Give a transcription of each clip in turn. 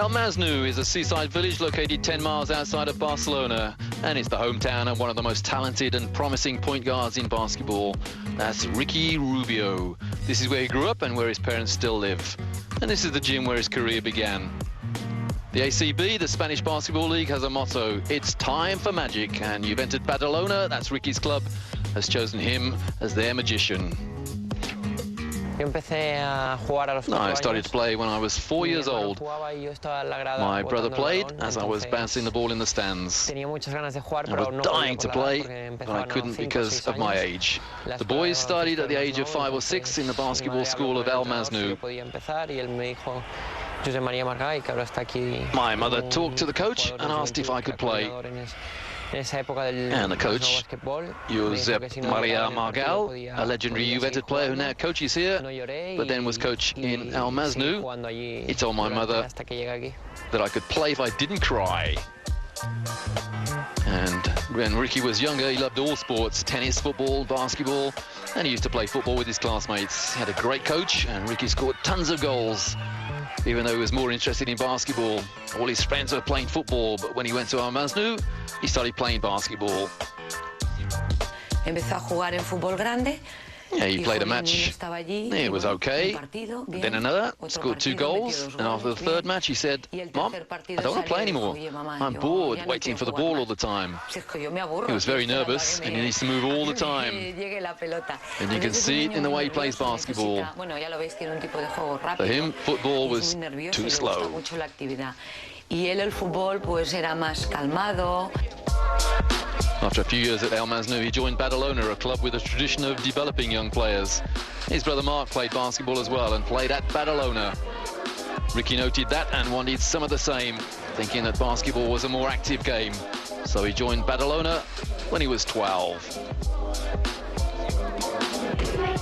El Masnou is a seaside village located 10 miles outside of Barcelona, and it's the hometown of one of the most talented and promising point guards in basketball. That's Ricky Rubio. This is where he grew up and where his parents still live. And this is the gym where his career began. The ACB, the Spanish Basketball League, has a motto: it's time for magic, and Juventud Badalona, that's Ricky's club, has chosen him as their magician. I started to play when I was 4 years old. My brother played as I was bouncing the ball in the stands. I was dying to play, but I couldn't because of my age. The boys started at the age of 5 or 6 in the basketball school of El Masnou. My mother talked to the coach and asked if I could play. And the coach, Josep Maria Margal, a legendary Juventud player who now coaches here, but then was coach in El Masnou, he told my mother that I could play if I didn't cry. And when Ricky was younger, he loved all sports: tennis, football, basketball, and he used to play football with his classmates. He had a great coach, and Ricky scored tons of goals. Even though he was more interested in basketball, all his friends were playing football, but when he went to El Masnou, he started playing basketball. Yeah, he played a match. It was okay. Then another, scored 2 goals, and after the third match he said, "Mom, I don't want to play anymore. I'm bored waiting for the ball all the time." He was very nervous, and he needs to move all the time. And you can see it in the way he plays basketball. For him, football was too slow. After a few years at El Masnou, he joined Badalona, a club with a tradition of developing young players. His brother Mark played basketball as well and played at Badalona. Ricky noted that and wanted some of the same, thinking that basketball was a more active game. So he joined Badalona when he was 12.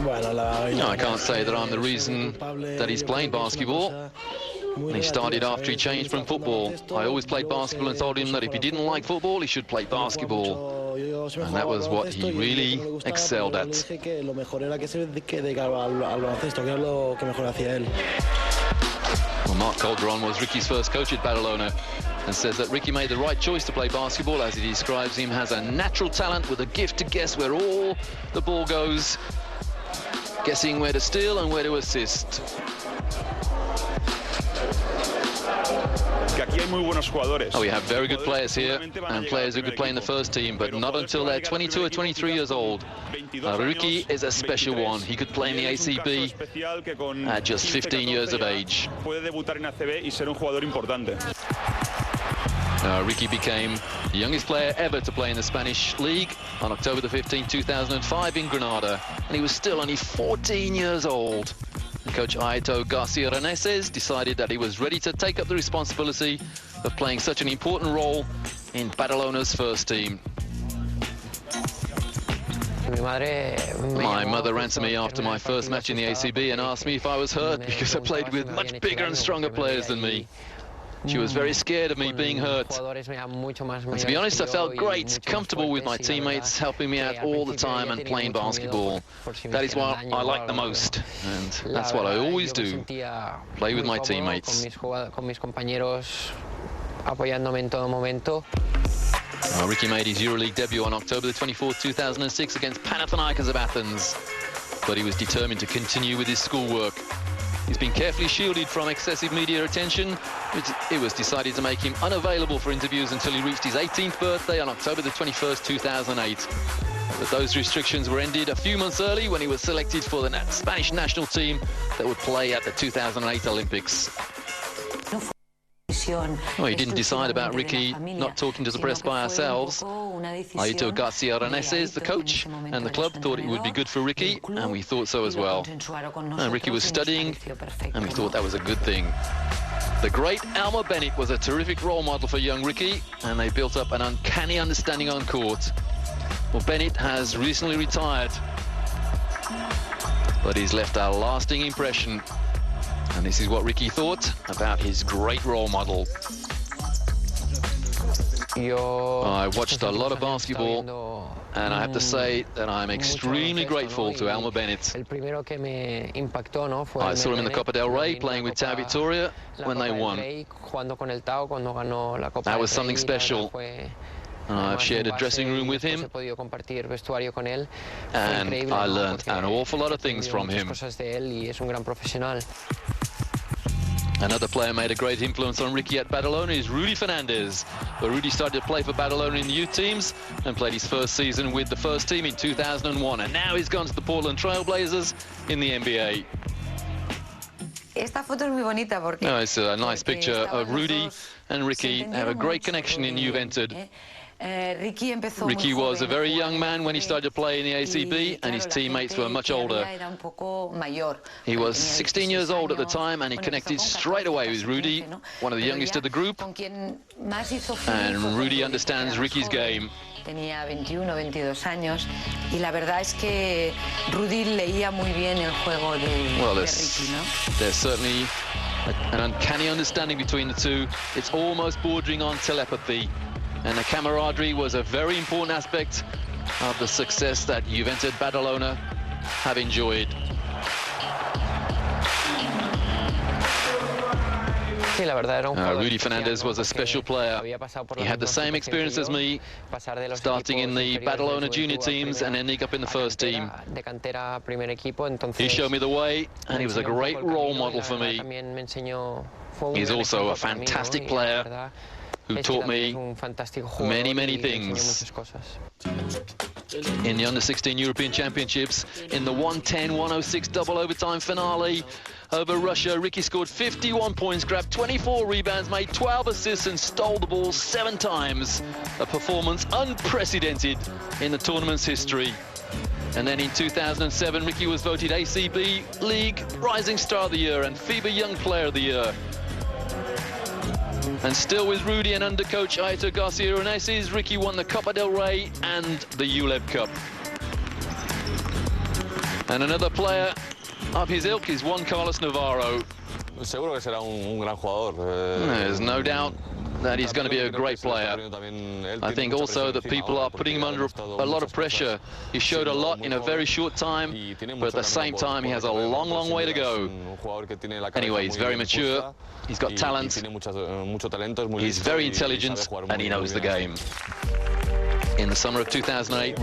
No, I can't say that I'm the reason that he's playing basketball. And he started after he changed from football. I always played basketball and told him that if he didn't like football, he should play basketball. And that was what he really excelled at. Well, Mark Calderon was Ricky's first coach at Badalona and says that Ricky made the right choice to play basketball, as he describes him as a natural talent with a gift to guess where all the ball goes, guessing where to steal and where to assist. Oh, we have very good players here, and players who could play in the first team, but not until they're 22 or 23 years old. Ricky is a special one. He could play in the ACB at just 15 years of age. Ricky became the youngest player ever to play in the Spanish League on October the 15th, 2005 in Granada, and he was still only 14 years old. Coach Aito Garcia Reneses decided that he was ready to take up the responsibility of playing such an important role in Badalona's first team. My mother ran to me after my first match in the ACB and asked me if I was hurt because I played with much bigger and stronger players than me. She was very scared of me being hurt. And to be honest, I felt great, comfortable with my teammates, helping me out all the time and playing basketball. That is what I like the most, and that's what I always do, play with my teammates. Ricky made his EuroLeague debut on October the 24th, 2006 against Panathinaikos of Athens, but he was determined to continue with his schoolwork. He's been carefully shielded from excessive media attention. It was decided to make him unavailable for interviews until he reached his 18th birthday on October the 21st, 2008. But those restrictions were ended a few months early when he was selected for the Spanish national team that would play at the 2008 Olympics. Well, he didn't decide about Ricky not talking to the press by ourselves. Aito Garcia Reneses, the coach, and the club thought it would be good for Ricky, and we thought so as well. Ricky was studying, and we thought that was a good thing. The great Elmer Bennett was a terrific role model for young Ricky, and they built up an uncanny understanding on court. Well, Bennett has recently retired, but he's left a lasting impression. And this is what Ricky thought about his great role model. I watched a lot of basketball, and I have to say that I'm extremely grateful to Alma Bennett. I saw him in the Copa del Rey playing with Tau Victoria when they won. That was something special. I've shared a dressing room with him, and I learned an awful lot of things from him. Another player made a great influence on Ricky at Badalona is Rudy Fernandez. But Rudy started to play for Badalona in the youth teams and played his first season with the first team in 2001. And now he's gone to the Portland Trail Blazers in the NBA. Esta foto es muy bonita porque it's a nice picture of Rudy and Ricky. They have a great connection in You've Entered. Ricky was a very young man when he started to play in the ACB, and his teammates were much older. He was 16 years old at the time, and he connected straight away with Rudy, one of the youngest of the group. And Rudy understands Ricky's game. Tenía 21, 22 años y la verdad es que Rudy leía muy bien el juego de Ricky, ¿no? There's certainly an uncanny understanding between the two. It's almost bordering on telepathy. And the camaraderie was a very important aspect of the success that You've Entered Badalona have enjoyed. Rudy Fernandez was a special player. He had the same experience as me, starting in the Badalona junior teams and ending up in the first team. He showed me the way, and he was a great role model for me. He's also a fantastic player who taught me many, many things. In the Under-16 European Championships, in the 110-106 double overtime finale over Russia, Ricky scored 51 points, grabbed 24 rebounds, made 12 assists and stole the ball 7 times. A performance unprecedented in the tournament's history. And then in 2007, Ricky was voted ACB League Rising Star of the Year and FIBA Young Player of the Year. And still with Rudy and under coach Aitor Garcia-Reneses, Ricky won the Copa del Rey and the ULEB Cup. And another player of his ilk is Juan Carlos Navarro. There's no doubt that he's going to be a great player. I think also that people are putting him under a lot of pressure. He showed a lot in a very short time, but at the same time he has a long, long way to go. Anyway, he's very mature, he's got talent, he's very intelligent, and he knows the game. In the summer of 2008,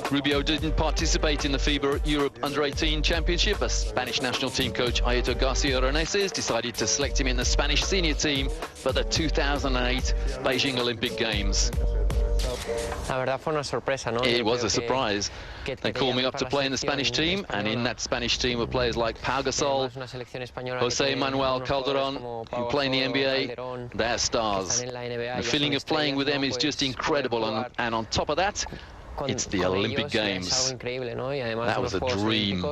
Rubio didn't participate in the FIBA Europe Under-18 Championship. A Spanish national team coach, Aitor Garcia-Reneses, decided to select him in the Spanish senior team for the 2008 Beijing Olympic Games. It was a surprise. They called me up to play in the Spanish team, and in that Spanish team were players like Pau Gasol, Jose Manuel Calderon, who play in the NBA. They're stars. The feeling of playing with them is just incredible, and on top of that, it's the Olympic Games. That was a dream.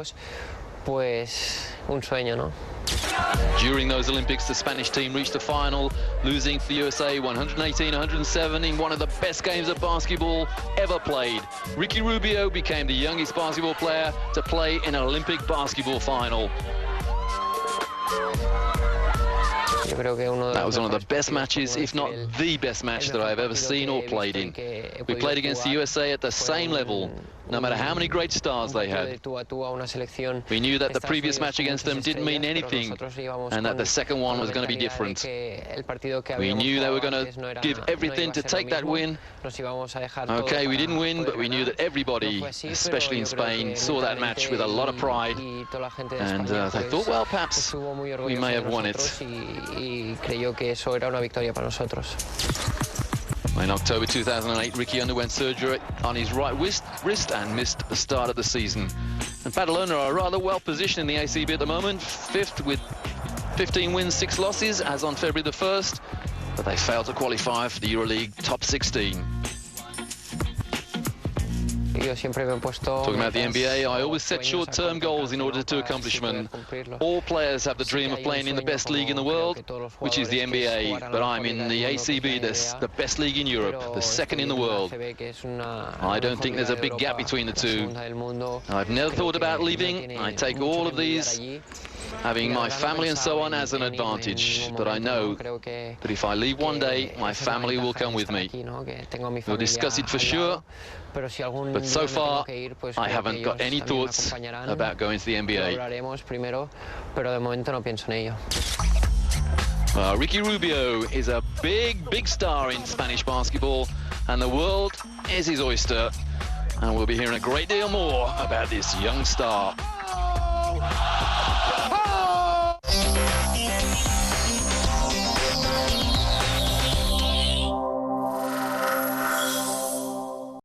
During those Olympics, the Spanish team reached the final, losing for the USA 118-107 in one of the best games of basketball ever played. Ricky Rubio became the youngest basketball player to play in an Olympic basketball final. That was one of the best matches, if not the best match that I've ever seen or played in. We played against the USA at the same level, no matter how many great stars they had. We knew that the previous match against them didn't mean anything, and that the second one was going to be different. We knew they were going to give everything to take that win. Okay, we didn't win, but we knew that everybody, especially in Spain, saw that match with a lot of pride, and they thought, well, perhaps we may have won it. In October 2008, Ricky underwent surgery on his right wrist and missed the start of the season. And Badalona are rather well positioned in the ACB at the moment, 5th with 15 wins, 6 losses, as on February the 1st, but they failed to qualify for the EuroLeague top 16. Talking about the NBA, I always set short-term goals in order to accomplishment. All players have the dream of playing in the best league in the world, which is the NBA, but I'm in the ACB, the best league in Europe, the second in the world. I don't think there's a big gap between the two. I've never thought about leaving. I take all of these having my family and so on as an advantage, but I know that if I leave one day, my family will come with me. We'll discuss it for sure, but so far, I haven't got any thoughts about going to the NBA. Ricky Rubio is a big star in Spanish basketball, and the world is his oyster. And we'll be hearing a great deal more about this young star.